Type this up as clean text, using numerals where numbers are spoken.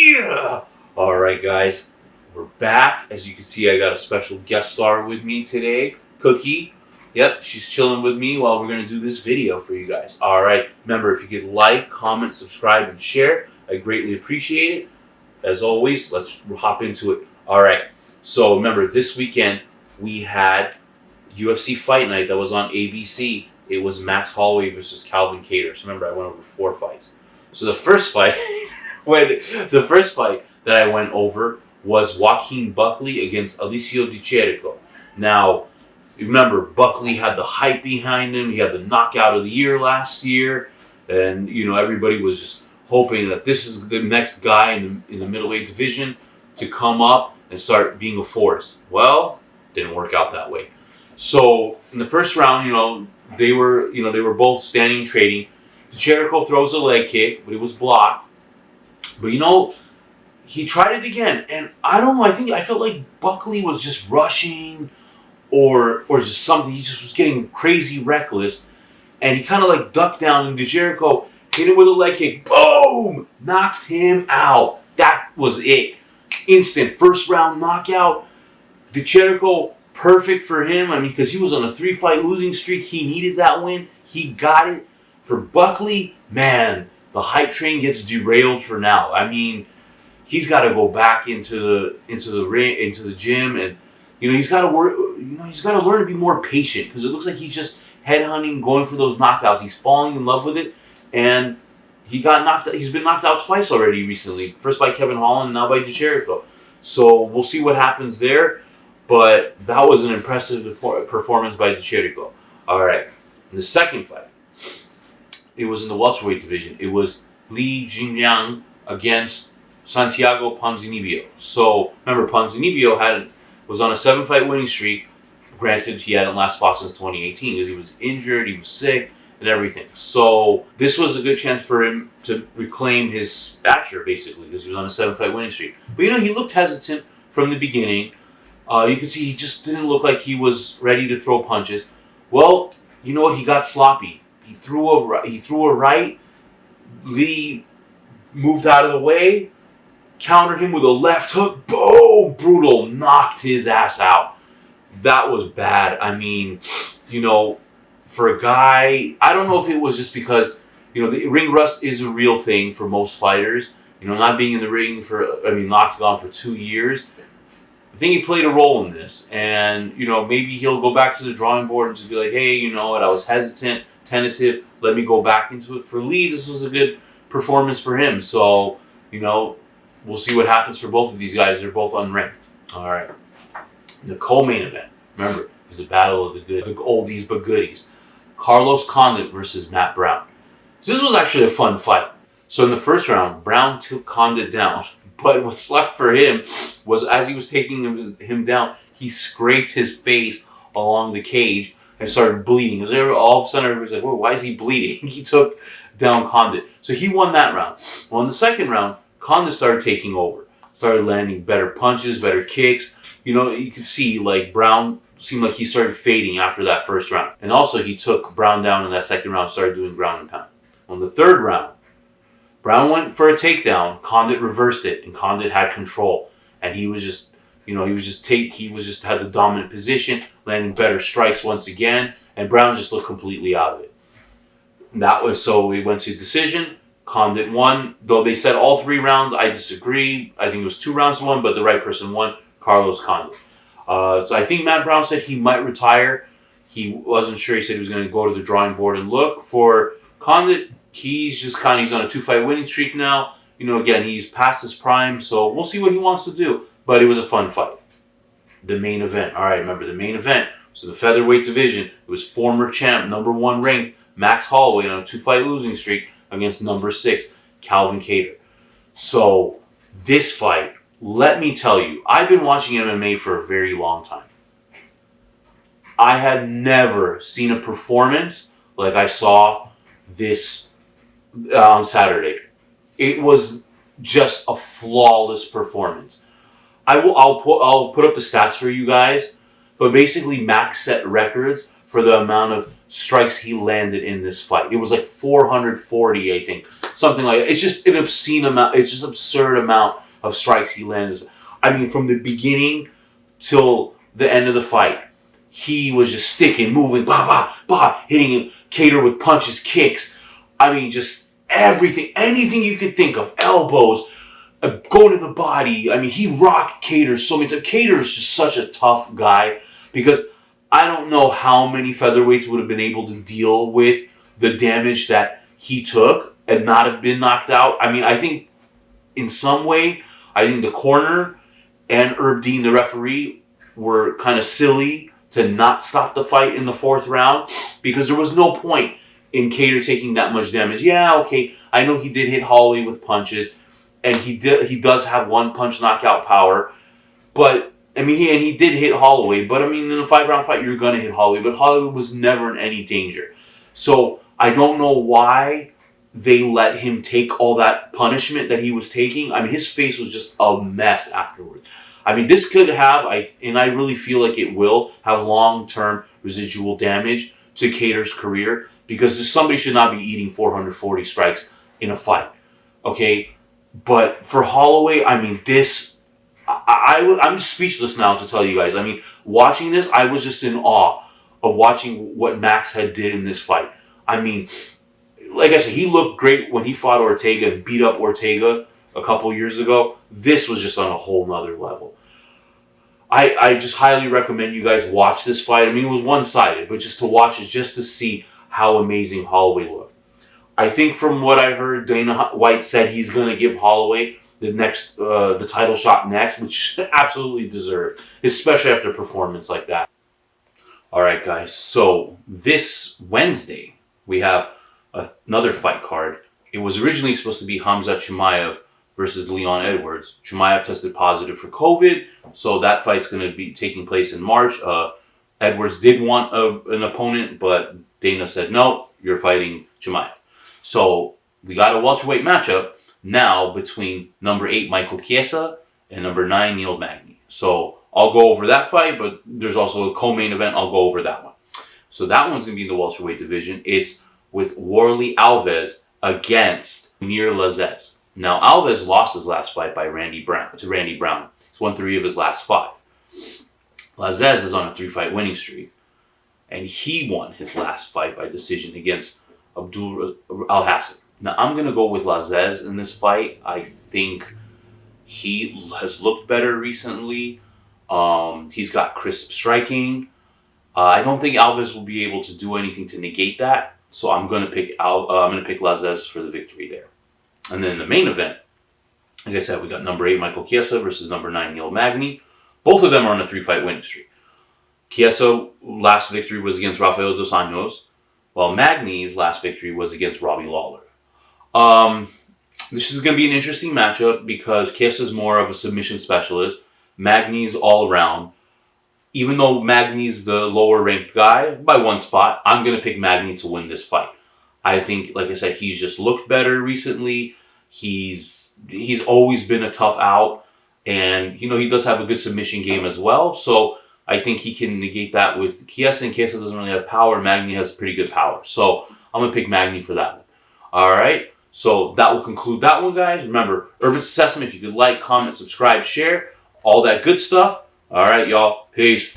Yeah! Alright guys, we're back. As you can see, I got a special guest star with me today, Cookie. Yep, she's chilling with me while we're going to do this video for you guys. Alright, remember, if you could like, comment, subscribe, and share, I greatly appreciate it. As always, let's hop into it. Alright, so remember, this weekend we had UFC Fight Night that was on ABC. It was Max Holloway versus Calvin Kattar. So remember, I went over 4 fights. So the first fight, that I went over was Joaquin Buckley against Alessio Di Chirico. Now, remember, Buckley had the hype behind him. He had the knockout of the year last year, and everybody was just hoping that this is the next guy in the middleweight division to come up and start being a force. Well, didn't work out that way. So in the first round, they were both standing trading. Di Chirico throws a leg kick, but it was blocked. But he tried it again, and I don't know. I felt like Buckley was just rushing, or just something. He just was getting crazy reckless, and he kind of like ducked down, and Di Chirico hit him with a leg kick. Boom! Knocked him out. That was it. Instant first round knockout. Di Chirico, perfect for him. Because he was on a 3-fight losing streak. He needed that win. He got it. For Buckley, man, the hype train gets derailed for now. He's got to go back into the gym, and he's got to work. He's got to learn to be more patient, because it looks like he's just headhunting, going for those knockouts. He's falling in love with it, and he's been knocked out twice already recently. First by Kevin Holland, and now by Di Chirico. So we'll see what happens there. But that was an impressive performance by Di Chirico. All right, in the second fight, it was in the welterweight division. It was Li Jingliang against Santiago Ponzinibbio. So remember, Ponzinibbio was on a 7-fight winning streak. Granted, he hadn't last fought since 2018 because he was injured, he was sick, and everything. So this was a good chance for him to reclaim his stature, basically, because he was on a 7-fight winning streak. But he looked hesitant from the beginning. You could see he just didn't look like he was ready to throw punches. Well, you know what? He got sloppy. He threw a right. Lee moved out of the way, countered him with a left hook. Boom! Brutal. Knocked his ass out. That was bad. For a guy, I don't know if it was just because, the ring rust is a real thing for most fighters. Not being in the ring octagon for 2 years. I think he played a role in this. And, maybe he'll go back to the drawing board and just be like, hey, you know what, I was hesitant, tentative, let me go back into it. For Lee, this was a good performance for him. So, we'll see what happens for both of these guys. They're both unranked. All right. The co-main event, remember, it was a battle of the oldies but goodies. Carlos Condit versus Matt Brown. So this was actually a fun fight. So in the first round, Brown took Condit down. But what sucked for him was, as he was taking him down, he scraped his face along the cage and started bleeding. All of a sudden, everybody's like, "Whoa, why is he bleeding?" He took down Condit. So he won that round. Well, in the second round, Condit started taking over. Started landing better punches, better kicks. You could see, like, Brown seemed like he started fading after that first round. And also, he took Brown down in that second round, started doing ground and pound. On the third round, Brown went for a takedown. Condit reversed it, and Condit had control. And he was just, he had the dominant position, landing better strikes once again, and Brown just looked completely out of it. So we went to decision. Condit won, though they said all 3 rounds. I disagree. I think it was 2 rounds to 1, but the right person won, Carlos Condit. So I think Matt Brown said he might retire. He wasn't sure. He said he was going to go to the drawing board and look. For Condit, he's on a 2-fight winning streak now. Again, he's past his prime, so we'll see what he wants to do. But it was a fun fight. The main event. All right, remember, the main event was the featherweight division. It was former champ, number 1 ranked, Max Holloway on a 2-fight losing streak against number 6, Calvin Kattar. So this fight, let me tell you, I've been watching MMA for a very long time. I had never seen a performance like I saw this on Saturday. It was just a flawless performance. I'll put up the stats for you guys, but basically Max set records for the amount of strikes he landed in this fight. It was like 440, I think. Something like that. It's just an obscene amount. It's just absurd amount of strikes he landed. I mean, from the beginning till the end of the fight, he was just sticking, moving, hitting him, Kattar with punches, kicks. I mean, just everything, anything you could think of, elbows, going to the body. I mean, he rocked Kattar so many times. Kattar is just such a tough guy because I don't know how many featherweights would have been able to deal with the damage that he took and not have been knocked out. I mean, I think in some way, I think the corner and Herb Dean, the referee, were kind of silly to not stop the fight in the fourth round because there was no point in Kattar taking that much damage. Yeah, okay, I know he did hit Holloway with punches, and he does have one punch knockout power, but I mean, he did hit Holloway, but I mean, in a 5-round fight, you're gonna hit Holloway, but Holloway was never in any danger. So I don't know why they let him take all that punishment that he was taking. I mean, his face was just a mess afterwards. I mean, this could have, and I really feel like it will have long-term residual damage to Kattar's career because somebody should not be eating 440 strikes in a fight, okay? But for Holloway, I mean, I'm speechless now to tell you guys. I mean, watching this, I was just in awe of watching what Max had did in this fight. I mean, like I said, he looked great when he fought Ortega and beat up Ortega a couple years ago. This was just on a whole nother level. I just highly recommend you guys watch this fight. I mean, it was one-sided, but just to watch it, just to see how amazing Holloway looked. I think from what I heard, Dana White said he's going to give Holloway the title shot next, which absolutely deserved, especially after a performance like that. All right, guys. So this Wednesday, we have another fight card. It was originally supposed to be Khamzat Chimaev versus Leon Edwards. Chimaev tested positive for COVID, so that fight's going to be taking place in March. Edwards did want an opponent, but Dana said, no, you're fighting Chimaev. So we got a welterweight matchup now between number 8 Michael Chiesa and number 9 Neil Magny. So I'll go over that fight, but there's also a co-main event. I'll go over that one. So that one's going to be in the welterweight division. It's with Warlley Alves against Nir Lazez. Now, Alves lost his last fight to Randy Brown. He's won 3 of his last 5. Lazez is on a 3-fight winning streak, and he won his last fight by decision against Abdul Al-Hassan. Now, I'm going to go with Lazez in this fight. I think he has looked better recently. He's got crisp striking. I don't think Alves will be able to do anything to negate that, so I'm going to pick Lazez for the victory there. And then in the main event, like I said, we got number 8 Michael Chiesa versus number 9 Neil Magny. Both of them are on a 3-fight winning streak. Chiesa last victory was against Rafael dos Anjos, while Magny's last victory was against Robbie Lawler. This is going to be an interesting matchup because Chiesa is more of a submission specialist. Magny's all around. Even though Magny's the lower ranked guy by 1 spot, I'm going to pick Magny to win this fight. I think, like I said, he's just looked better recently. He's always been a tough out, and you know he does have a good submission game as well. So I think he can negate that with Chiesa, and Chiesa doesn't really have power. Magny has pretty good power, so I'm gonna pick Magny for that one. All right, so that will conclude that one, guys. Remember, Ervits assessment. If you could like, comment, subscribe, share, all that good stuff. All right, y'all. Peace.